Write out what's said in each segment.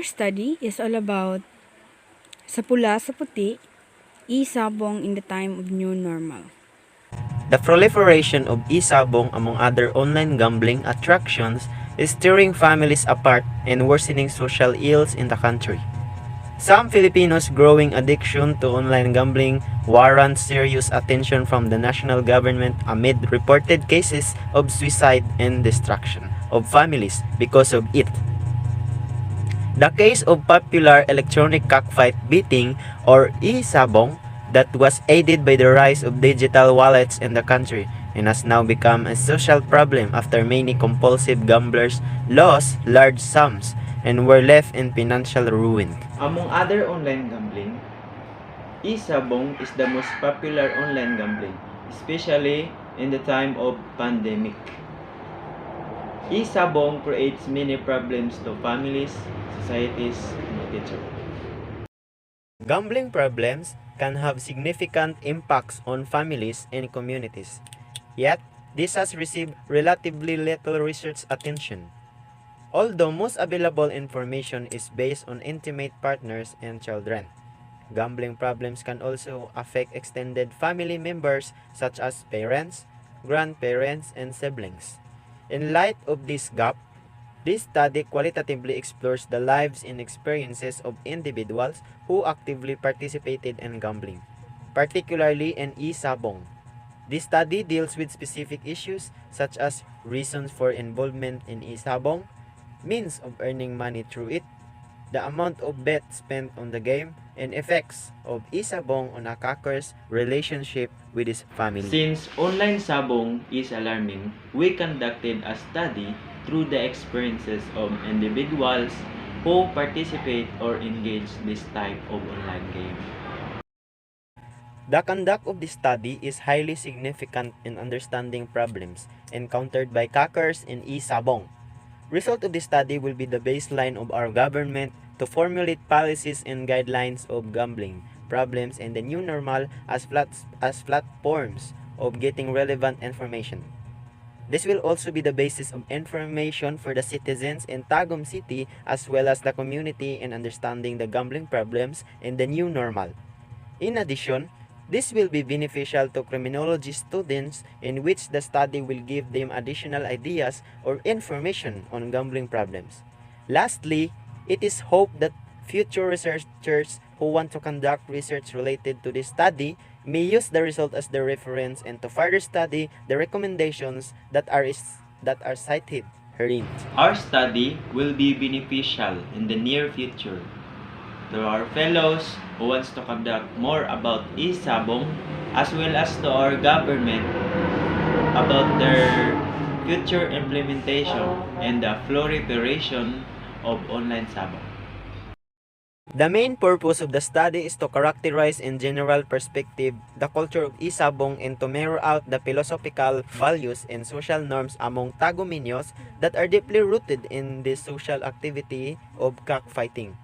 Our study is all about sa pula sa puti, isabong in the time of new normal. The proliferation of e-sabong among other online gambling attractions is tearing families apart and worsening social ills in the country. Some Filipinos' growing addiction to online gambling warrants serious attention from the national government amid reported cases of suicide and destruction of families because of it. The case of popular electronic cockfight betting or e-sabong that was aided by the rise of digital wallets in the country and has now become a social problem after many compulsive gamblers lost large sums and were left in financial ruin. Among other online gambling, e-sabong is the most popular online gambling, especially in the time of pandemic. E-sabong creates many problems to families, societies, and the future. Gambling problems can have significant impacts on families and communities. Yet, this has received relatively little research attention. Although most available information is based on intimate partners and children, gambling problems can also affect extended family members such as parents, grandparents, and siblings. In light of this gap, this study qualitatively explores the lives and experiences of individuals who actively participated in gambling, particularly in e-sabong. This study deals with specific issues such as reasons for involvement in e-sabong, means of earning money through it, the amount of bet spent on the game, and effects of e-sabong on a hacker's relationship with his family. Since online sabong is alarming, we conducted a study through the experiences of individuals who participate or engage this type of online game. The conduct of this study is highly significant in understanding problems encountered by hackers in e-sabong. Result of this study will be the baseline of our government to formulate policies and guidelines of gambling problems and the new normal as platforms of getting relevant information. This will also be the basis of information for the citizens in Tagum City as well as the community in understanding the gambling problems and the new normal. In addition, this will be beneficial to criminology students in which the study will give them additional ideas or information on gambling problems. Lastly, it is hoped that future researchers who want to conduct research related to this study may use the result as their reference and to further study the recommendations that are cited herein. Our study will be beneficial in the near future to our fellows who wants to conduct more about e-sabong as well as to our government about their future implementation and the proliferation of online sabong. The main purpose of the study is to characterize in general perspective the culture of e-sabong and to mirror out the philosophical values and social norms among Tagumeños that are deeply rooted in this social activity of cockfighting.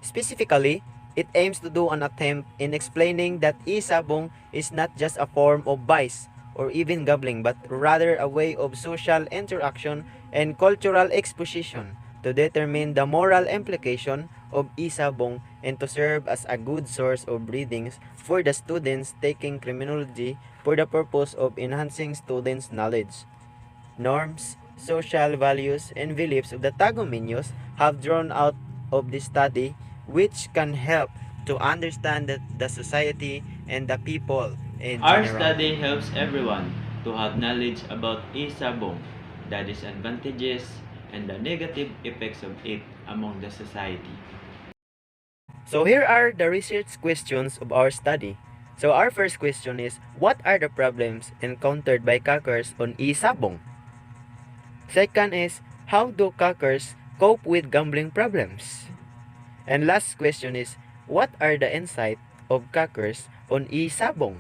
Specifically, it aims to do an attempt in explaining that e-sabong is not just a form of vice or even gambling but rather a way of social interaction and cultural exposition to determine the moral implication of e-sabong and to serve as a good source of readings for the students taking criminology for the purpose of enhancing students' knowledge. Norms, social values, and beliefs of the Tagumeños have drawn out of this study which can help to understand the society and the people in general. Our study helps everyone to have knowledge about e-sabong, the disadvantages, and the negative effects of it among the society. So here are the research questions of our study. So our first question is, what are the problems encountered by hackers on e-sabong? Second is, how do hackers cope with gambling problems? And last question is, what are the insights of hackers on e-sabong?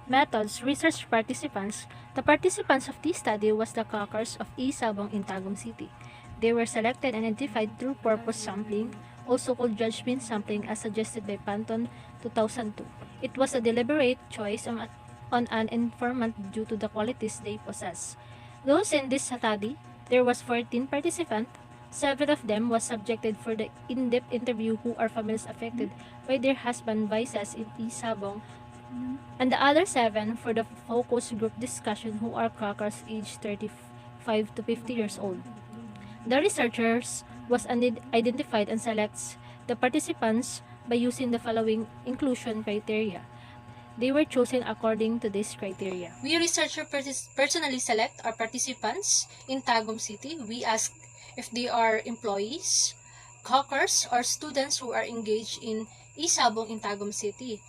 Methods, research participants. The participants of this study was the hackers of e-sabong in Tagum City. They were selected and identified through purpose sampling, also called judgment sampling as suggested by Panton 2002. It was a deliberate choice on an informant due to the qualities they possess. Those in this study, there was 14 participants. 7 of them was subjected for the in-depth interview who are families affected by their husband vices in Isabong, and the other 7 for the focus group discussion who are crackers aged 35 to 50 years old. The researchers was identified and selects the participants by using the following inclusion criteria. They were chosen according to this criteria. We researchers personally select our participants in Tagum City. We ask if they are employees, hawkers, or students who are engaged in Isabong in Tagum City.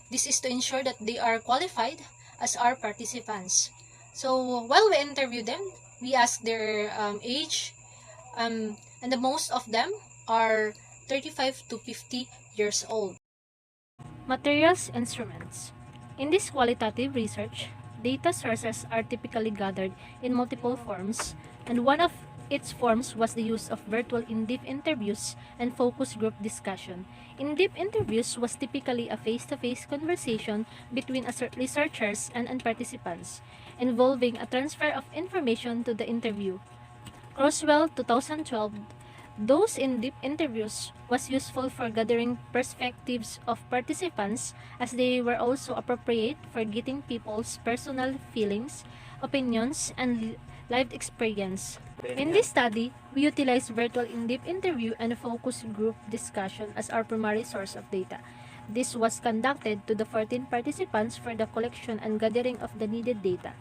This is to ensure that they are qualified as our participants. So while we interview them, we ask their age, and the most of them are 35 to 50 years old. Materials instruments. In this qualitative research, data sources are typically gathered in multiple forms, and one of its forms was the use of virtual in-depth interviews and focus group discussion. In-depth interviews was typically a face-to-face conversation between researchers and participants, involving a transfer of information to the interview. Crosswell 2012, those in-depth interviews was useful for gathering perspectives of participants as they were also appropriate for getting people's personal feelings, opinions, and lived experience. In this study, we utilized virtual in-depth interview and focus group discussion as our primary source of data. This was conducted to the 14 participants for the collection and gathering of the needed data.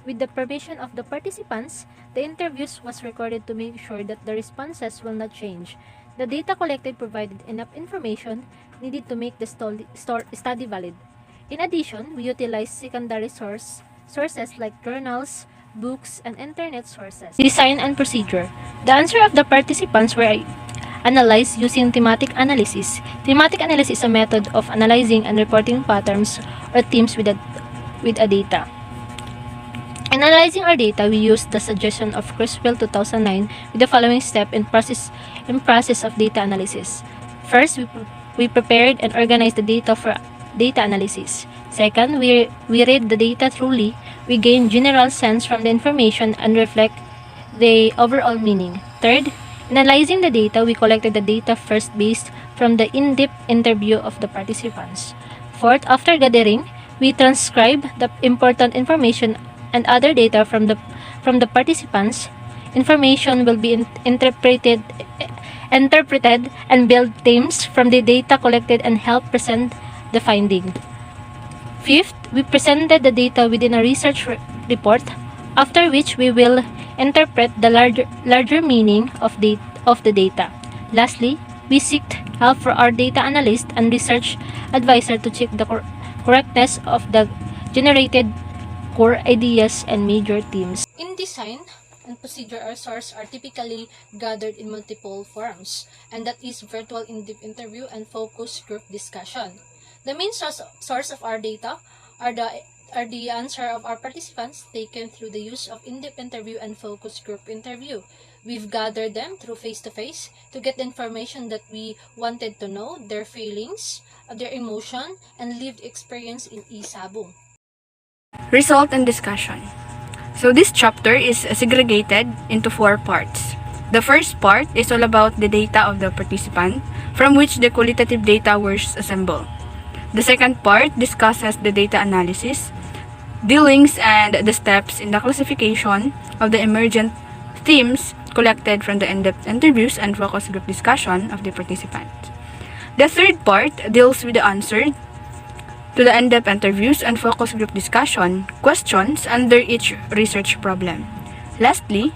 With the permission of the participants, the interviews was recorded to make sure that the responses will not change. The data collected provided enough information needed to make the study valid. In addition, we utilized secondary sources like journals, books, and internet sources. Design and procedure. The answer of the participants were analyzed using thematic analysis. Thematic analysis is a method of analyzing and reporting patterns or themes with a data. In analyzing our data, we used the suggestion of Criswell 2009 with the following step in process of data analysis. First, we prepared and organized the data for data analysis. Second, we read the data thoroughly. We gain general sense from the information and reflect the overall meaning. Third, in analyzing the data, we collected the data first based from the in-depth interview of the participants. Fourth, after gathering, we transcribe the important information and other data from the participants. Information will be interpreted and build themes from the data collected and help present the finding. Fifth, we presented the data within a research report, after which we will interpret the larger meaning of the data. Lastly, we sought help for our data analyst and research advisor to check the correctness of the generated core ideas and major themes. In design and procedure, our sources are typically gathered in multiple forms, and that is virtual in-depth interview and focus group discussion. The main source of our data are the answer of our participants taken through the use of in-depth interview and focus group interview. We've gathered them through face-to-face to get the information that we wanted to know, their feelings, their emotion, and lived experience in Isabong. Result and discussion. So this chapter is segregated into 4 parts. The first part is all about the data of the participant, from which the qualitative data was assembled. The second part discusses the data analysis, dealings, and the steps in the classification of the emergent themes collected from the in-depth interviews and focus group discussion of the participants. The third part deals with the answer to the in-depth interviews and focus group discussion questions under each research problem. Lastly,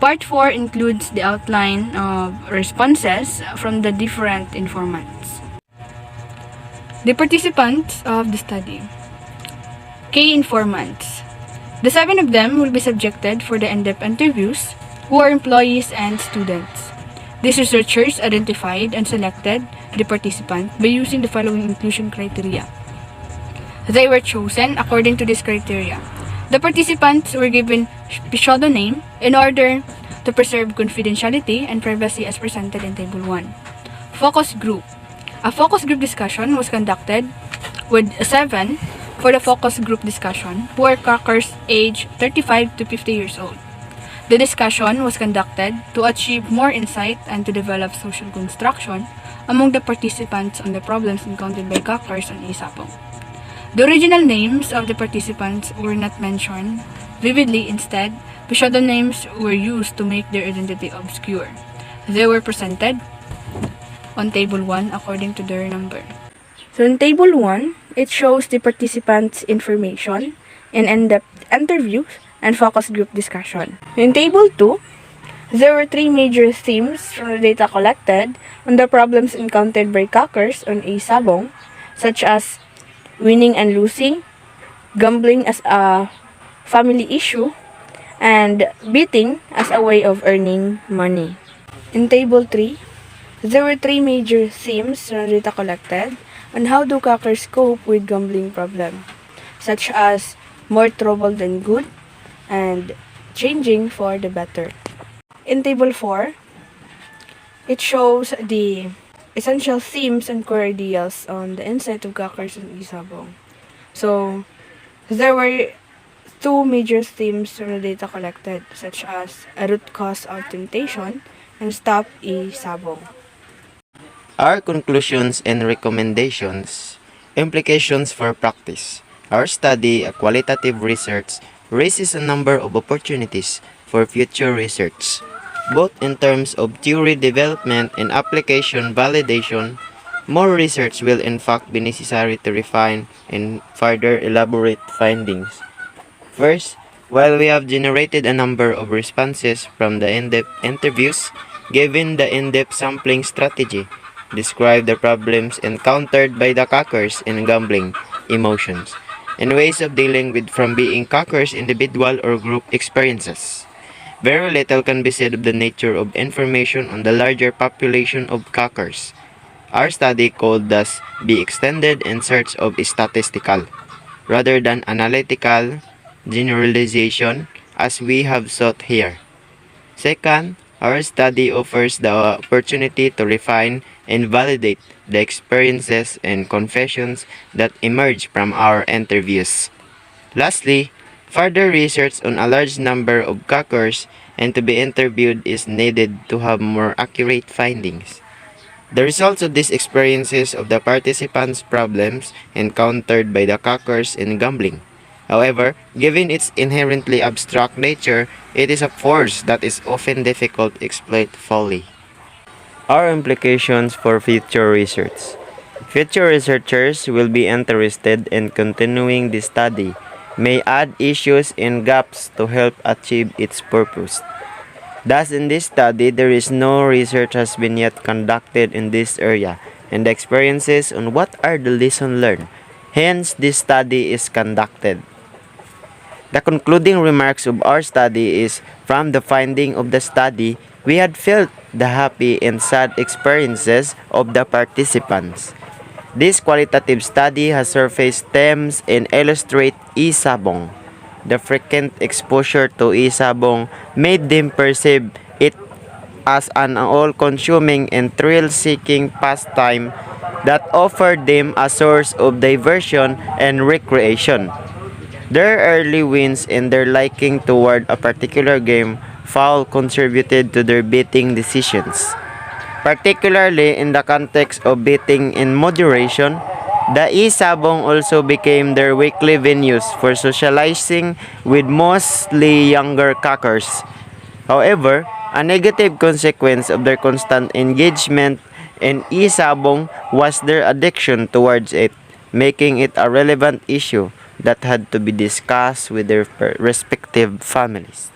part 4 includes the outline of responses from the different informants. The participants of the study. Key informants. The 7 of them will be subjected for the in-depth interviews, who are employees and students. These researchers identified and selected the participant by using the following inclusion criteria. They were chosen according to this criteria. The participants were given pseudonym in order to preserve confidentiality and privacy as presented in Table 1. Focus group. A focus group discussion was conducted with 7 for the focus group discussion who are crackers aged 35 to 50 years old. The discussion was conducted to achieve more insight and to develop social construction among the participants on the problems encountered by Kakars on Isabong. The original names of the participants were not mentioned vividly. Instead, pseudonames were used to make their identity obscure. They were presented on Table 1 according to their number. So in Table 1, it shows the participants' information in in-depth interviews and focus group discussion. In Table 2, there were three major themes from the data collected on the problems encountered by Kakars on Isabong, such as winning and losing, gambling as a family issue, and beating as a way of earning money. In Table 3, there were three major themes from the data collected on how do Kakars cope with gambling problem, such as more trouble than good and changing for the better. In Table 4, it shows the essential themes and core ideas on the insight of Kakars and Isabong. So, there were two major themes from the data collected, such as a root cause of temptation and stop Isabong. Our conclusions and recommendations. Implications for practice. Our study, a qualitative research, raises a number of opportunities for future research, both in terms of theory development and application validation. More research will in fact be necessary to refine and further elaborate findings. First, while we have generated a number of responses from the in-depth interviews, given the in-depth sampling strategy, describe the problems encountered by the Kakars in gambling, emotions, and ways of dealing with from being Kakars individual or group experiences. Very little can be said of the nature of information on the larger population of Kakars. Our study could thus be extended in search of statistical, rather than analytical, generalization as we have sought here. Second, our study offers the opportunity to refine and validate the experiences and confessions that emerge from our interviews. Lastly, further research on a large number of Kakars and to be interviewed is needed to have more accurate findings. The results of these experiences of the participants' problems encountered by the Kakars in gambling. However, given its inherently abstract nature, it is a force that is often difficult to exploit fully. Our implications for future research. Future researchers will be interested in continuing the study, may add issues and gaps to help achieve its purpose. Thus, in this study, there is no research has been yet conducted in this area, and the experiences on what are the lessons learned. Hence, this study is conducted. The concluding remarks of our study is, from the finding of the study, we had felt the happy and sad experiences of the participants. This qualitative study has surfaced themes and illustrate Isabong. The frequent exposure to Isabong made them perceive it as an all-consuming and thrill-seeking pastime that offered them a source of diversion and recreation. Their early wins and their liking toward a particular game foul contributed to their betting decisions. Particularly in the context of betting in moderation, the Isabong also became their weekly venues for socializing with mostly younger Kakars. However, a negative consequence of their constant engagement in Isabong was their addiction towards it, making it a relevant issue that had to be discussed with their respective families.